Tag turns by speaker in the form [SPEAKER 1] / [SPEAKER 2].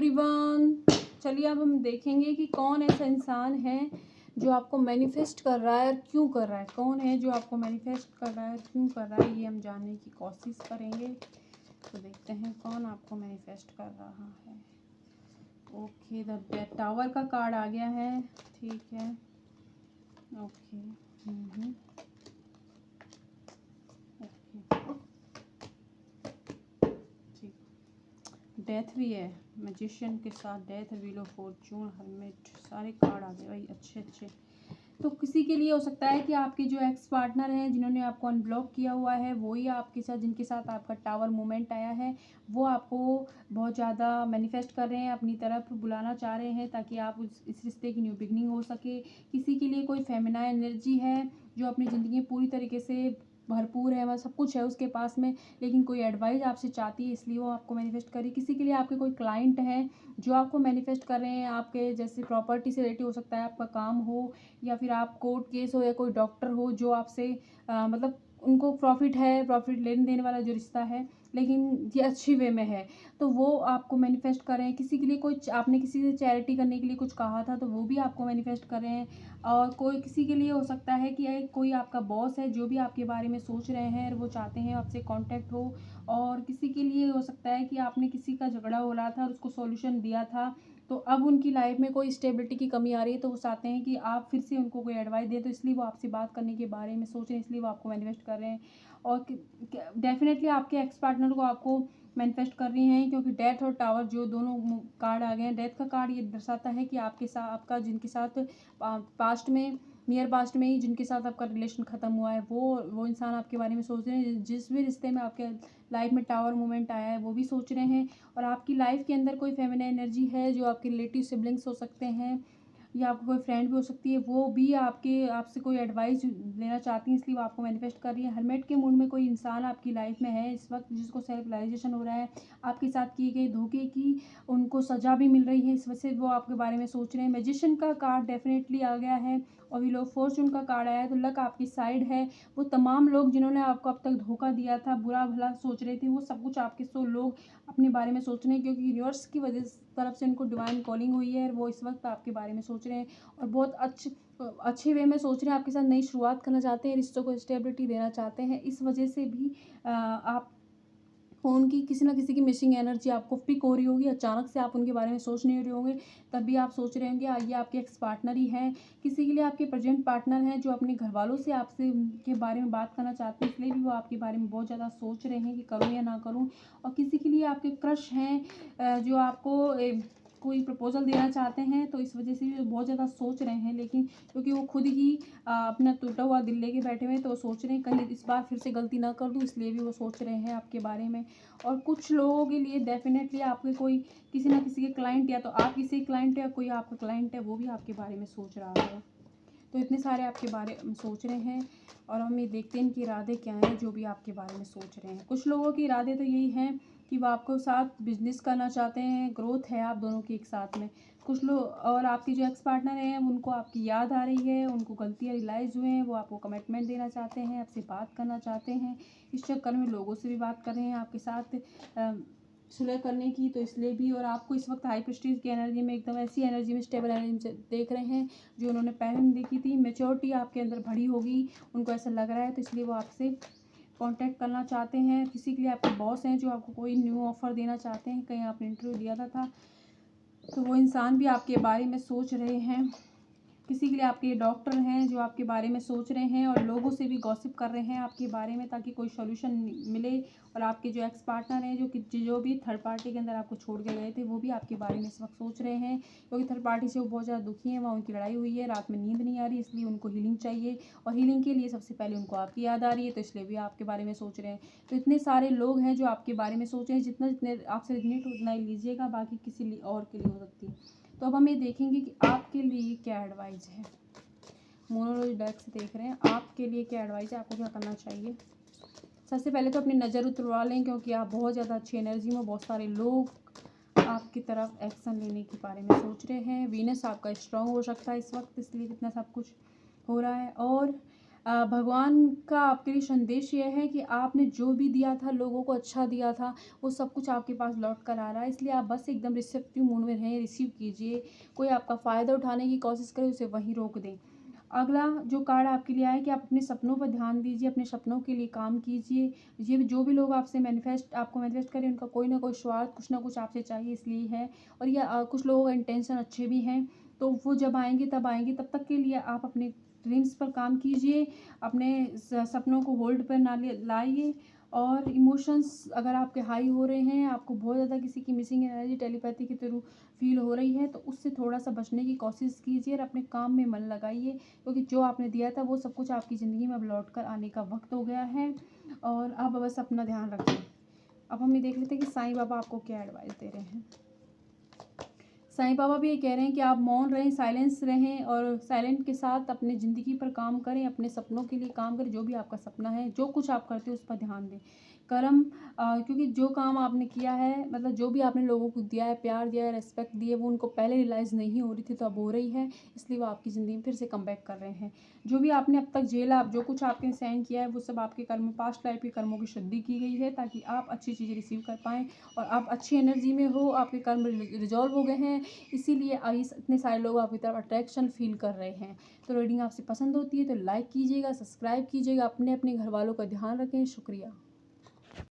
[SPEAKER 1] Everyone, चलिए अब हम देखेंगे कि कौन ऐसा इंसान है जो आपको मैनिफेस्ट कर रहा है और क्यों कर रहा है। कौन है जो आपको मैनिफेस्ट कर रहा है और क्यों कर रहा है, ये हम जानने की कोशिश करेंगे। तो देखते हैं कौन आपको मैनिफेस्ट कर रहा है। ओके, द टावर का कार्ड आ गया है। ठीक है, ओके। डेथ भी है, मैजिशियन के साथ death, wheel of Fortune, hermit, सारे कार्ड आ गए भाई, अच्छे अच्छे। तो किसी के लिए हो सकता है कि आपके जो एक्स पार्टनर हैं जिन्होंने आपको अनब्लॉक किया हुआ है, वही आपके साथ जिनके साथ आपका टावर मोमेंट आया है, वो आपको बहुत ज़्यादा मैनिफेस्ट कर रहे हैं, अपनी तरफ बुलाना चाह रहे हैं ताकि आप इस रिश्ते की न्यू बिगनिंग हो सके। किसी के लिए कोई फेमिनाइन एनर्जी है जो अपनी ज़िंदगी में पूरी तरीके से भरपूर है, वह सब कुछ है उसके पास में, लेकिन कोई एडवाइस आपसे चाहती है इसलिए वो आपको मैनिफेस्ट कर रही है। किसी के लिए आपके कोई क्लाइंट है जो आपको मैनिफेस्ट कर रहे हैं, आपके जैसे प्रॉपर्टी से रिलेटेड हो सकता है, आपका काम हो या फिर आप कोर्ट केस हो या कोई डॉक्टर हो जो आपसे मतलब उनको प्रॉफिट है, प्रॉफिट लेन देन वाला जो रिश्ता है, लेकिन ये अच्छी वे में है, तो वो आपको मैनिफेस्ट कर रहे हैं। किसी के लिए कोई आपने किसी से चैरिटी करने के लिए कुछ कहा था तो वो भी आपको मैनिफेस्ट कर रहे हैं। और कोई किसी के लिए हो सकता है कि कोई आपका बॉस है जो भी आपके बारे में सोच रहे हैं और वो चाहते हैं आपसे कांटेक्ट हो। और किसी के लिए हो सकता है कि आपने किसी का झगड़ा हो रहा था और उसको सॉल्यूशन दिया था, तो अब उनकी लाइफ में कोई स्टेबिलिटी की कमी आ रही है, तो वो चाहते हैं कि आप फिर से उनको कोई एडवाइस दें, तो इसलिए वो आपसे बात करने के बारे में सोच रहे हैं, इसलिए वो आपको मैनिफेस्ट कर रहे हैं। और डेफिनेटली आपके एक्स पार्टनर को आपको मैनिफेस्ट कर रही हैं, क्योंकि डेथ और टावर जो दोनों कार्ड आ गए हैं। डेथ का कार्ड ये दर्शाता है कि आपके साथ आपका जिनके साथ पास्ट में, नियर पास्ट में ही जिनके साथ आपका रिलेशन ख़त्म हुआ है, वो इंसान आपके बारे में सोच रहे हैं। जिस भी रिश्ते में आपके लाइफ में टावर मोमेंट आया है वो भी सोच रहे हैं। और आपकी लाइफ के अंदर कोई फेमिनिन एनर्जी है जो आपके रिलेटिव सिबलिंग्स हो सकते हैं या आपको कोई फ्रेंड भी हो सकती है, वो भी आपसे कोई एडवाइस लेना चाहती हैं, इसलिए वो आपको मैनिफेस्ट कर रही है। हर्मिट के मूड में कोई इंसान आपकी लाइफ में है इस वक्त जिसको सेल्फ रियलाइजेशन हो रहा है, आपके साथ किए गए धोखे की उनको सज़ा भी मिल रही है, इस वजह से वो आपके बारे में सोच रहे हैं। मैजिशियन का कार्ड डेफिनेटली आ गया है और व्हील ऑफ फॉर्चून का कार्ड आया है, तो लक आपकी साइड है। वो तमाम लोग जिन्होंने आपको अब तक धोखा दिया था, बुरा भला सोच रहे थे, वो सब कुछ आपके लोग अपने बारे में सोच रहे हैं, क्योंकि यूनिवर्स की वजह तरफ से उनको डिवाइन कॉलिंग हुई है, वो इस वक्त आपके बारे में सोच रहे हैं और बहुत अच्छे वे में सोच रहे हैं। आपके साथ नई शुरुआत करना चाहते हैं, रिश्तों को स्टेबिलिटी देना चाहते हैं। इस वजह से भी आप उनकी किसी ना किसी की मिसिंग एनर्जी आपको पिक हो रही होगी, अचानक से आप उनके बारे में सोच नहीं रहे होंगे, तब भी आप सोच रहे होंगे ये आपके एक्स पार्टनर ही हैं। किसी के लिए आपके प्रेजेंट पार्टनर हैं जो अपने घर वालों से आपसे के बारे में बात करना चाहते हैं, इसलिए भी वो आपके बारे में बहुत ज़्यादा सोच रहे हैं कि करूँ या ना करूँ। और किसी के लिए आपके क्रश हैं जो आपको कोई प्रपोजल देना चाहते हैं, तो इस वजह से भी बहुत ज़्यादा सोच रहे हैं, लेकिन क्योंकि वो खुद ही अपना टूटा हुआ दिल लेके बैठे हुए हैं, तो वो सोच रहे हैं कहीं इस बार फिर से गलती ना कर दूँ, इसलिए भी वो सोच रहे हैं आपके बारे में। और कुछ लोगों के लिए डेफिनेटली आपके कोई किसी ना किसी के क्लाइंट, या तो आप किसी क्लाइंट या कोई आपका क्लाइंट है वो भी आपके बारे में सोच रहा है। तो इतने सारे आपके बारे में सोच रहे हैं और हम ये देखते हैं इनके इरादे क्या हैं जो भी आपके बारे में सोच रहे हैं। कुछ लोगों के इरादे तो यही हैं कि वो आपको साथ बिजनेस करना चाहते हैं, ग्रोथ है आप दोनों की एक साथ में। कुछ लोग और आपकी जो एक्स पार्टनर हैं उनको आपकी याद आ रही है, उनको गलतियाँ रियलाइज़ हुए हैं, वो आपको कमिटमेंट देना चाहते हैं, आपसे बात करना चाहते हैं। इस चक्कर में लोगों से भी बात कर रहे हैं आपके साथ सुलह करने की, तो इसलिए भी। और आपको इस वक्त हाई प्रेस्टीज की एनर्जी में, एकदम ऐसी एनर्जी में, स्टेबल एनर्जी में देख रहे हैं जो उन्होंने पहले नहीं देखी थी। मैच्योरिटी आपके अंदर भरी होगी, उनको ऐसा लग रहा है, तो इसलिए वो आपसे कांटेक्ट करना चाहते हैं। किसी के लिए आपके बॉस हैं जो आपको कोई न्यू ऑफर देना चाहते हैं, कहीं आपने इंटरव्यू दिया था तो वो इंसान भी आपके बारे में सोच रहे हैं। किसी के लिए आपके डॉक्टर हैं जो आपके बारे में सोच रहे हैं और लोगों से भी गॉसिप कर रहे हैं आपके बारे में ताकि कोई सोल्यूशन मिले। और आपके जो एक्स पार्टनर हैं जो भी थर्ड पार्टी के अंदर आपको छोड़ के गए थे, वो भी आपके बारे में इस वक्त सोच रहे हैं, क्योंकि थर्ड पार्टी से वो बहुत ज़्यादा दुखी हैं, वहाँ उनकी लड़ाई हुई है, रात में नींद नहीं आ रही, इसलिए उनको हीलिंग चाहिए। और हीलिंग के लिए सबसे पहले उनको आपकी याद आ रही है, तो इसलिए भी आपके बारे में सोच रहे हैं। तो इतने सारे लोग हैं जो आपके बारे में सोच रहे हैं, जितने आपसे रिजनेट उतना ही लीजिएगा, बाकी किसी और के लिए हो सकती है। तो अब हम ये देखेंगे कि आपके लिए क्या एडवाइस है। मोनोलॉजी डेक से देख रहे हैं आपके लिए क्या एडवाइस है, आपको क्या करना चाहिए। सबसे पहले तो अपनी नज़र उतरवा लें, क्योंकि आप बहुत ज़्यादा अच्छी एनर्जी में, बहुत सारे लोग आपकी तरफ एक्शन लेने के बारे में सोच रहे हैं। वीनस आपका स्ट्रांग हो सकता है इस वक्त, इसलिए इतना सब कुछ हो रहा है। और भगवान का आपके लिए संदेश ये है कि आपने जो भी दिया था, लोगों को अच्छा दिया था, वो सब कुछ आपके पास लौट कर आ रहा है। इसलिए आप बस एकदम रिसेप्टिव मूड में रहें, रिसीव कीजिए। कोई आपका फ़ायदा उठाने की कोशिश करे, उसे वहीं रोक दें। अगला जो कार्ड आपके लिए आया है कि आप अपने सपनों पर ध्यान दीजिए, अपने सपनों के लिए काम कीजिए। ये भी जो भी लोग आपसे आपको मैनिफेस्ट करें, उनका कोई ना कोई स्वार्थ कुछ ना कुछ आपसे चाहिए, इसलिए है। और ये कुछ लोगों का इंटेंशन अच्छे भी हैं, तो वो जब आएँगे तब आएँगे। तब तक के लिए आप अपने ड्रीम्स पर काम कीजिए, अपने सपनों को होल्ड पर ना लाइए। और इमोशंस अगर आपके हाई हो रहे हैं, आपको बहुत ज़्यादा किसी की मिसिंग एनर्जी टेलीपैथी के थ्रू फील हो रही है, तो उससे थोड़ा-सा बचने की कोशिश कीजिए और अपने काम में मन लगाइए, क्योंकि जो आपने दिया था वो सब कुछ आपकी ज़िंदगी में अब लौट कर आने का वक़्त हो गया है। और आप बस अपना ध्यान रखें। अब हम ये देख लेते हैं कि साईं बाबा आपको क्या एडवाइस दे रहे हैं। साईं बाबा भी ये कह रहे हैं कि आप मौन रहें, साइलेंस रहें और साइलेंट के साथ अपनी ज़िंदगी पर काम करें, अपने सपनों के लिए काम करें। जो भी आपका सपना है, जो कुछ आप करते हो उस पर ध्यान दें। कर्म क्योंकि जो काम आपने किया है, मतलब जो भी आपने लोगों को दिया है, प्यार दिया है, रिस्पेक्ट दी है, वो उनको पहले रियलाइज़ नहीं हो रही थी, तो अब हो रही है। इसलिए वो आपकी ज़िंदगी में फिर से कमबैक कर रहे हैं। जो भी आपने अब तक झेला, जो कुछ आपने सहन किया है, वो सब आपके कर्म, पास्ट लाइफ के कर्मों की शुद्धि की गई है, ताकि आप अच्छी चीज़ें रिसीव कर पाएँ और आप अच्छी एनर्जी में हो। आपके कर्म रिज़ॉल्व हो गए हैं, इसीलिए इतने सारे लोग आपकी तरफ अट्रैक्शन फ़ील कर रहे हैं। तो रीडिंग आपसे पसंद होती है तो लाइक कीजिएगा, सब्सक्राइब कीजिएगा, अपने अपने घर वालों का ध्यान रखें। शुक्रिया।